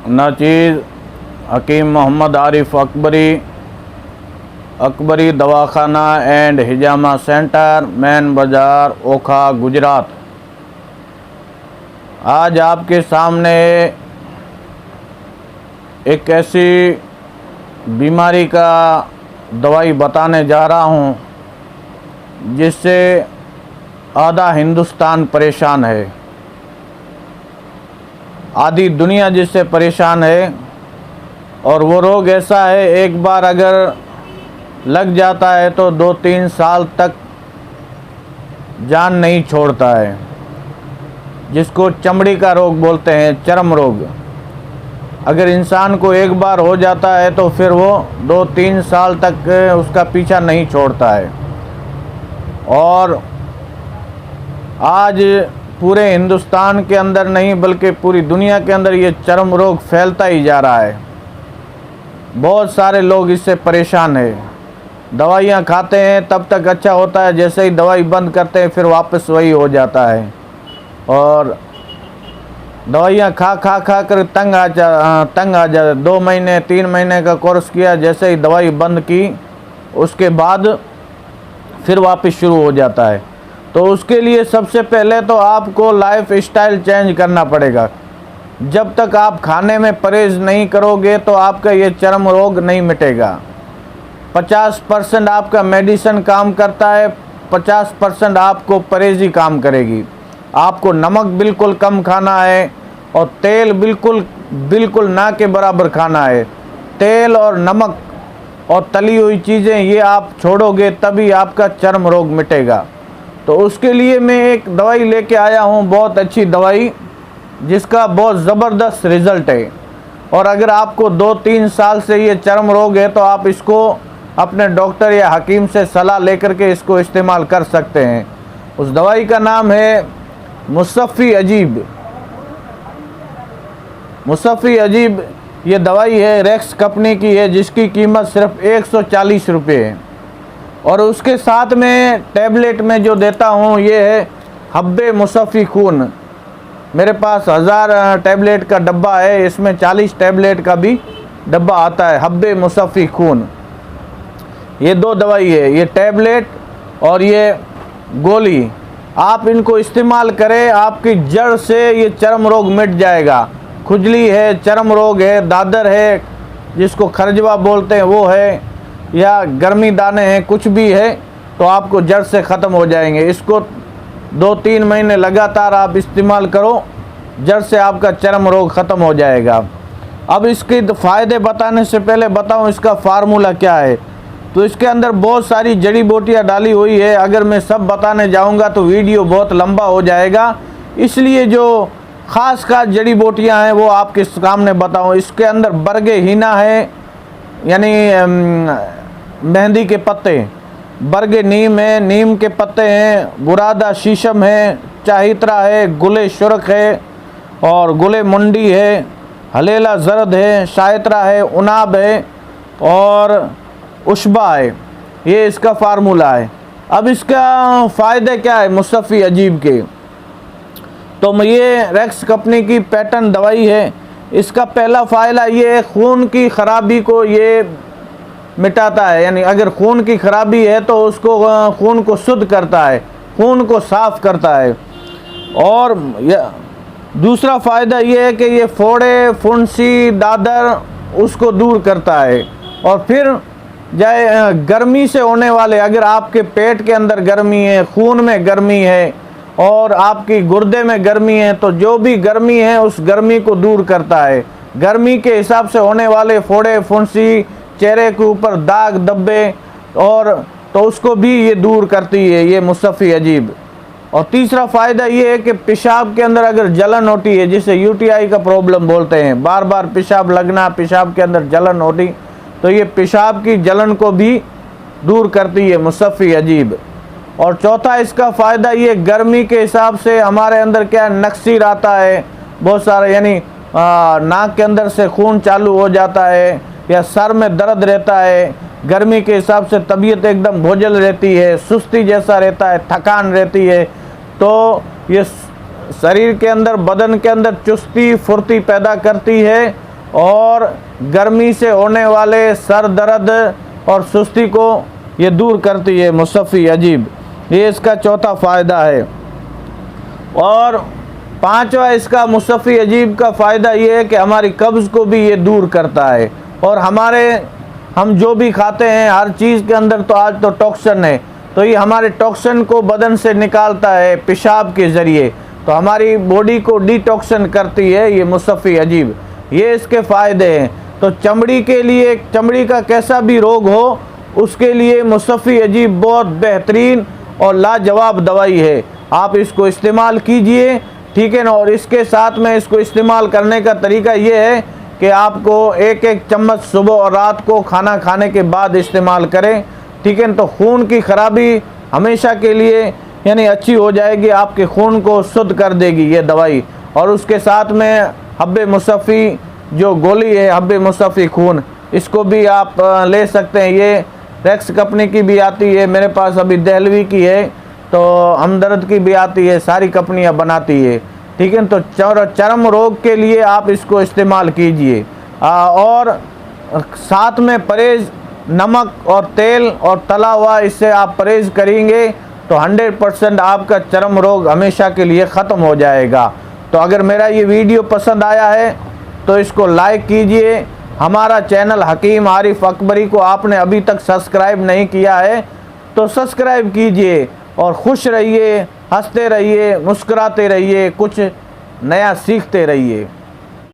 नाचीज़ हकीम मोहम्मद आरिफ अकबरी दवाखाना and hijama centre, main बाज़ार, ओखा, गुजरात। आज आपके सामने एक ऐसी बीमारी का दवाई बताने जा रहा हूँ जिससे आधा हिंदुस्तान परेशान है, आधी दुनिया जिससे परेशान है। और वो रोग ऐसा है, एक बार अगर लग जाता है तो 2-3 साल तक जान नहीं छोड़ता है, जिसको चमड़ी का रोग बोलते हैं, चर्म रोग। अगर इंसान को एक बार हो जाता है तो फिर वो 2-3 साल तक उसका पीछा नहीं छोड़ता है। और आज पूरे हिंदुस्तान के अंदर नहीं बल्कि पूरी दुनिया के अंदर ये चर्म रोग फैलता ही जा रहा है। बहुत सारे लोग इससे परेशान हैं। दवाइयाँ खाते हैं तब तक अच्छा होता है, जैसे ही दवाई बंद करते हैं फिर वापस वही हो जाता है। और दवाइयाँ खा कर तंग आ जा 2 महीने 3 महीने का कोर्स किया, जैसे ही दवाई बंद की उसके बाद फिर वापस शुरू हो जाता है। तो उसके लिए सबसे पहले तो आपको लाइफ स्टाइल चेंज करना पड़ेगा। जब तक आप खाने में परहेज़ नहीं करोगे तो आपका ये चर्म रोग नहीं मिटेगा। 50% आपका मेडिसिन काम करता है, 50% आपको परहेज़ी काम करेगी। आपको नमक बिल्कुल कम खाना है और तेल बिल्कुल ना के बराबर खाना है। तेल और नमक और तली हुई चीज़ें ये आप छोड़ोगे तभी आपका चर्म रोग मिटेगा। तो उसके लिए मैं एक दवाई लेके आया हूँ, बहुत अच्छी दवाई, जिसका बहुत ज़बरदस्त रिज़ल्ट है। और अगर आपको 2-3 साल से ये चर्म रोग है तो आप इसको अपने डॉक्टर या हकीम से सलाह लेकर के इसको इस्तेमाल कर सकते हैं। उस दवाई का नाम है मुसफ़ी अजीब। ये दवाई है, रेक्स कंपनी की है, जिसकी कीमत सिर्फ 140 रुपये है। और उसके साथ में टैबलेट में जो देता हूँ ये है हब्बे मुसफ़ी खून। मेरे पास 1000 टैबलेट का डब्बा है, इसमें 40 टैबलेट का भी डब्बा आता है, हब्बे मुसफ़ी खून। ये 2 दवाई है, ये टैबलेट और ये गोली। आप इनको इस्तेमाल करें, आपकी जड़ से ये चर्म रोग मिट जाएगा। खुजली है, चर्म रोग है, दादर है, जिसको खरजवा बोलते हैं वो है, या गर्मी दाने हैं, कुछ भी है तो आपको जड़ से ख़त्म हो जाएंगे। इसको 2-3 महीने लगातार आप इस्तेमाल करो, जड़ से आपका चर्म रोग ख़त्म हो जाएगा। अब इसके फ़ायदे बताने से पहले बताऊं इसका फार्मूला क्या है। तो इसके अंदर बहुत सारी जड़ी बूटियाँ डाली हुई है। अगर मैं सब बताने जाऊंगा तो वीडियो बहुत लंबा हो जाएगा, इसलिए जो ख़ास जड़ी बूटियाँ हैं वो आपके सामने बताऊं। इसके अंदर बरगे हीना है, यानी मेहंदी के पत्ते, बरगे नीम है, नीम के पत्ते हैं, बुरादा शीशम है, चाहित्रा है, गुले शुरक है और गुले मुंडी है, हलेला जर्द है, शायत्रा है, उनाब है और उशबा है। ये इसका फार्मूला है। अब इसका फ़ायदे क्या है मुसफ़ी अजीब के। तो ये रेक्स कंपनी की पैटर्न दवाई है। इसका पहला फ़ायदा ये है, खून की ख़राबी को ये मिटाता है। यानी अगर खून की खराबी है तो उसको खून को शुद्ध करता है, खून को साफ़ करता है। और दूसरा फ़ायदा ये है कि ये फोड़े, फुंसी, दादर उसको दूर करता है। और फिर जाए गर्मी से होने वाले, अगर आपके पेट के अंदर गर्मी है, खून में गर्मी है और आपकी गुर्दे में गर्मी है, तो जो भी गर्मी है उस गर्मी को दूर करता है। गर्मी के हिसाब से होने वाले फोड़े, फुंसी, चेहरे के ऊपर दाग धब्बे और तो उसको भी ये दूर करती है ये मुसफ़ी अजीब। और तीसरा फ़ायदा ये है कि पेशाब के अंदर अगर जलन होती है, जिसे यूटीआई का प्रॉब्लम बोलते हैं, बार बार पेशाब लगना, पेशाब के अंदर जलन होती, तो ये पेशाब की जलन को भी दूर करती है मुसफ़ी अजीब। और चौथा इसका फ़ायदा ये, गर्मी के हिसाब से हमारे अंदर क्या नक्सीर आता है बहुत सारा, यानी नाक के अंदर से खून चालू हो जाता है या सर में दर्द रहता है, गर्मी के हिसाब से तबीयत एकदम बोझल रहती है, सुस्ती जैसा रहता है, थकान रहती है, तो ये शरीर के अंदर, बदन के अंदर चुस्ती फुर्ती पैदा करती है और गर्मी से होने वाले सर दर्द और सुस्ती को ये दूर करती है मुसफ़ी अजीब। ये इसका चौथा फ़ायदा है। और पांचवा इसका मुसफ़ी अजीब का फ़ायदा ये है कि हमारी कब्ज़ को भी ये दूर करता है। और हम जो भी खाते हैं हर चीज़ के अंदर तो आज तो टॉक्सिन है, तो ये हमारे टॉक्सिन को बदन से निकालता है पेशाब के ज़रिए, तो हमारी बॉडी को डिटॉक्सिन करती है ये मुसफ़ी अजीब। ये इसके फ़ायदे हैं। तो चमड़ी के लिए, चमड़ी का कैसा भी रोग हो उसके लिए मुसफ़ी अजीब बहुत बेहतरीन और लाजवाब दवाई है। आप इसको इस्तेमाल कीजिए, ठीक है ना। और इसके साथ में इसको इस्तेमाल करने का तरीका ये है कि आपको एक एक चम्मच सुबह और रात को खाना खाने के बाद इस्तेमाल करें, ठीक है ना। तो खून की खराबी हमेशा के लिए यानी अच्छी हो जाएगी, आपके खून को शुद्ध कर देगी ये दवाई। और उसके साथ में हब्बे मुसफ़ी जो गोली है, हब्बे मुसफ़ी खून, इसको भी आप ले सकते हैं। ये रेक्स कंपनी की भी आती है, मेरे पास अभी दहलवी की है, तो हमदर्द की भी आती है, सारी कंपनियां बनाती है, ठीक है। तो चर्म रोग के लिए आप इसको इस्तेमाल कीजिए। और साथ में परहेज़, नमक और तेल और तला हुआ, इससे आप परहेज़ करेंगे तो 100% आपका चर्म रोग हमेशा के लिए ख़त्म हो जाएगा। तो अगर मेरा ये वीडियो पसंद आया है तो इसको लाइक कीजिए। हमारा चैनल हकीम आरिफ अकबरी को आपने अभी तक सब्सक्राइब नहीं किया है तो सब्सक्राइब कीजिए। और खुश रहिए, हंसते रहिए, मुस्कुराते रहिए, कुछ नया सीखते रहिए।